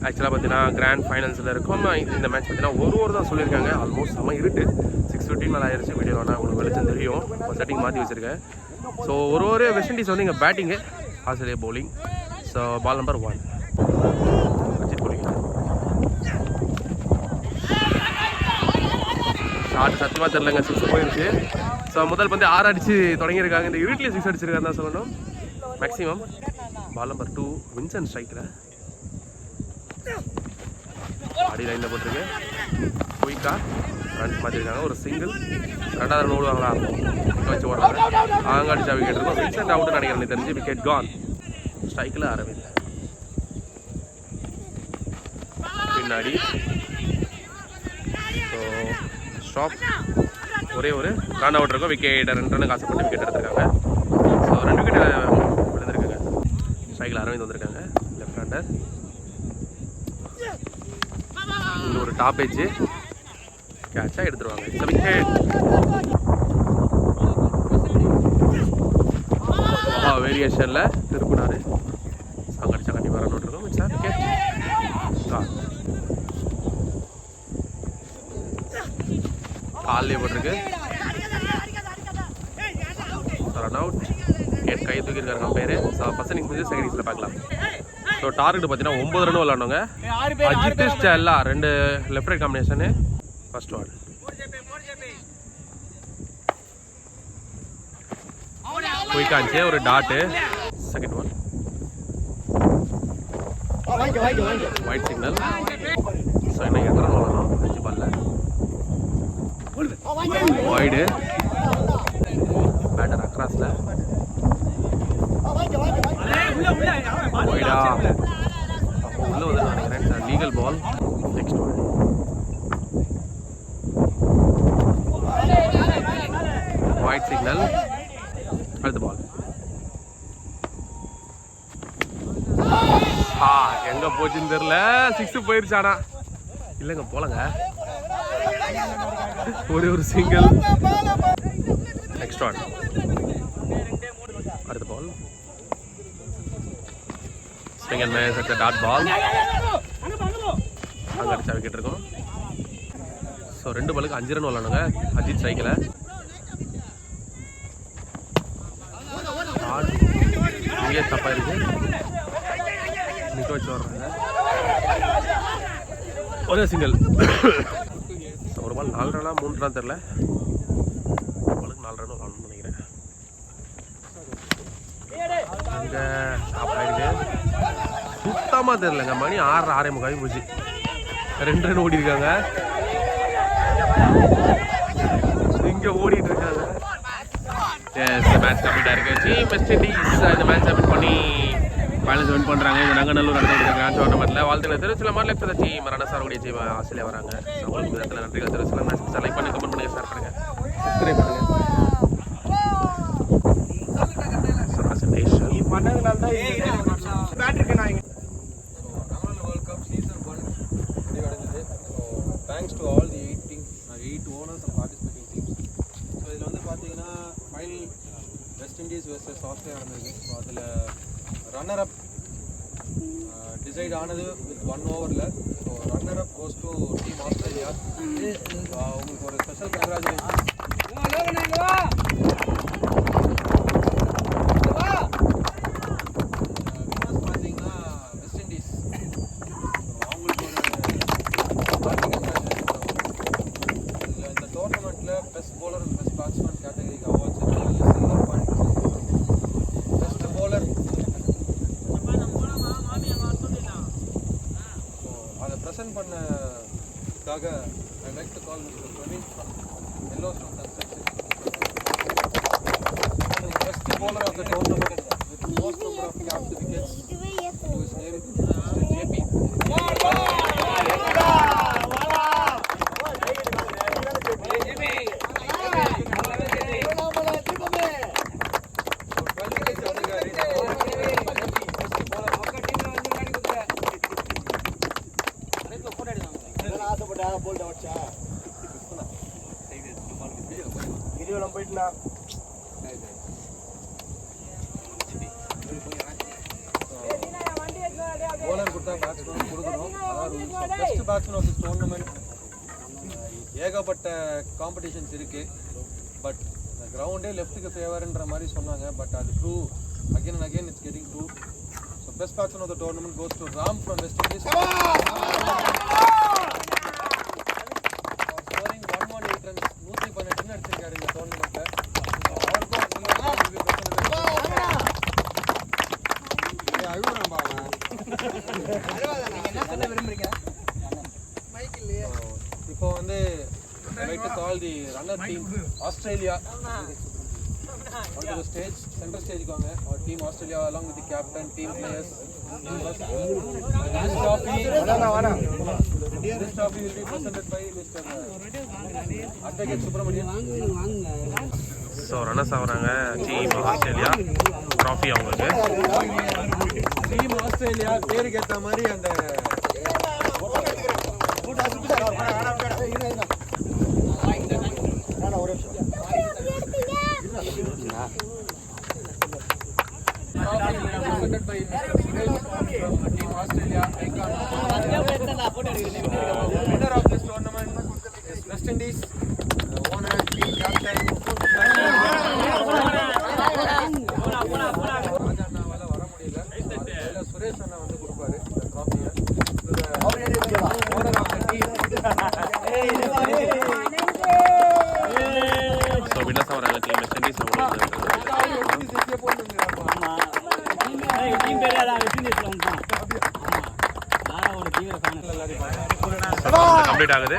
ஆக்சுவலாக பார்த்தீங்கன்னா கிராண்ட் ஃபைனல்ஸில் இருக்கும். இந்த மேட்ச் பார்த்தீங்கன்னா ஒரு தான் சொல்லியிருக்காங்க. ஆல்மோஸ்ட் செம்ம இருட்டு 6:15 மேலே ஆயிடுச்சு. வீடியோ வேணால் உங்களுக்கு வெளிச்சம் தெரியும். செட்டிங் மாற்றி வச்சுருக்கேன். ஸோ ஒரு வெஸ்ட் இண்டீஸ் வந்து இங்கே batting, Australia bowling. So ball number 1 Ajith bowling. Short சத்தியமாக தெரிலங்க, 6 போயிடுச்சு. ஸோ முதல் பந்து 6 அடித்து தொடங்கியிருக்காங்க. இந்த இருட்டில் 6 அடிச்சிருக்காங்க தான் சொல்லணும் மேக்ஸிமம். பால் நம்பர் 2 வின்சன் ஸ்ட்ரைக்கில் அடி லைனில் போட்டிருக்கு. குயிக்கா ரன்ஸ் மாற்றிருக்காங்க. ஒரு சிங்கிள். 2வது ரன் ஓடுவாங்களா வச்சு ஓடுறாங்க. அவங்க அடிச்சா விக்கெட் இருக்கும். வின்சென்ட் அவுட்டு நினைக்கிறேன் தெரிஞ்சு. விக்கெட் கான். ஸ்ட்ரைக்கில் அரவிந்த் பின்னாடி. So stop. ஒரே ஒரு ரன் அவுட் இருக்கும். விக்கெட் 2 ரன்னுக்கு ஆசைப்பட்டு விக்கெட் எடுத்திருக்காங்க. ஸோ 2 விக்கெட் விழுந்திருக்காங்க. ஸ்ட்ரைக்கில் அரவிந்த் வந்திருக்காங்க. Left hander. இங்கே ஒரு டாப் எட்ஜு கேட்சாக எடுத்துருவாங்க. It's wicket. வேரியேஷனில் திருப்பினார். அங்கே அடிச்சா கண்டிப்பாக ரன் அவுட் இருக்கும். It's wicket. கால்லேயே போட்டிருக்கு. Run out. விக்கெட் கை தூக்கியிருக்காரு கம்பேரு. ஸோ ஃபர்ஸ்ட் இன்னிங்ஸ் முடிஞ்சு செகண்ட் இன்னிங்ஸில் பார்க்கலாம். ஸோ டார்கெட் பார்த்தீங்கன்னா 9 ரன் விளாண்டவங்க. Ajith Stella 2 left right combination. First ball குயிக்காச்சு. ஒரு dot. Second ball wide signal. So என்ன 8 ரன் விளாடணும் 5 பால்ல. வைடு. பேட்டர் அக்ராஸில் வைடா உள்ள வந்து நினைக்கிறேன். Legal ball. Next ball wide signal. அடுத்த பால் எங்க போச்சுன்னு தெரியல. 6 போயிருச்சு. ஆனா இல்லைங்க போலங்க. ஒரு சிங்கிள். Next one. அடுத்த ball swing and miss. At dot ball. அங்கே அடிச்சா விக்கெட் இருக்கும். ஸோ 2 பாலுக்கு 5 ரன் விளாடுங்க. அஜித் சைக்கிள இங்கே தப்பாயிருக்கு. நிற்க வச்சு வர்றாங்க. ஒரே சிங்கிள். ஒரு பால் 4 ரன்னா 3 ரன் தெரில. ஒரு பாலுக்கு 4 ரன் விளாடணும்னு நினைக்கிறேன். அங்கே ஸ்டாப் ஆகிடுது. சுத்தமாக தெரிலங்க. மணி 6 6:45 போச்சு. 2 ரன் ஓடி இருக்காங்க. இங்கே ஓடிட்டு இருக்காங்க. மேட்ச் கம்ப்ளீட் ஆயிருக்கு. வெஸ்ட் இண்டீஸ் இந்த மேட்ச் வின் பண்ணி ஃபைனல்ஸ் வின் பண்ணுறாங்க. இந்த நங்கநல்லூர் நடந்துருக்காங்க டோர்னமெண்ட்டில். வாழ்த்துக்கள் தெரிவிச்சலாம். மாதிரி லெஃப்ட் டீம் ரன்னர்ஸ் ஆகக்கூடிய டீம் ஆஸ்திரேலியா வராங்க. உங்களுக்கு இடத்துல நன்றிகள் தெரிவிச்சலாம். மேட்ச் லைக் பண்ணி கமெண்ட் பண்ணுங்கள், ஷேர் பண்ணுங்கள், சப்ஸ்கிரைப் பண்ணுங்கள். Thanks to all the 8 owners and participating teams. So இதில் வந்து பார்த்தீங்கன்னா final west Indies versus Australia நடந்தது. ஸோ அதில் ரன்னர் அப் டிசைட் ஆனது வித் 1 ஓவரில். So runner up goes to team Australia. உங்களுக்கு ஒரு special congratulation. Best bowler best batsman category awards silver point. Best bowler so அதை ப்ரெசென்ட் பண்ணதுக்காக I like to call mister Praveen from Yellowstone Construction. Best bowler of the tournament with most number of kept wickets to his name mister JP. bowler கொடுத்தா batsman கொடுக்கணும். அதான் best batsman of this tournament. ஏகப்பட்ட competitions இருக்கு. But இந்த கிரவுண்டே லெஃப்ட்டுக்கு ஃபேவர்ன்ற மாதிரி சொன்னாங்க. பட் அது true. Again and again it's getting true. So best batsman of the tournament goes to Ram from West Indies. Scoring 118 runs 118 run அடிச்சிருக்காரு இந்த டோர்னமெண்ட்ல. இப்போ வந்து I like to call the runner team Australia onto the stage, center stage வாங்க. Our team Australia along with the captain, team players. This trophy will be presented by Mr. Advocate Subramanian. So runners ஆகுறாங்க team Australia. Trophy அவங்களுக்கு. Team Australia பேருக்கு ஏற்ற மாதிரி அந்த presented by Mr. Suresh from Team Australia. Winner of this tournament is West Indies. Owner, team captain. ராஜாண்ணாவால வர முடியல. அதுல சுரேஷ் அண்ணா வந்து கொடுப்பாரு இந்த ட்ராஃபியை. Owner of the team. So winners ஆகுறாங்க டீம் வெஸ்ட் இண்டீஸ் அவங்களுக்கு. கம்ப்ளீட் ஆகுது.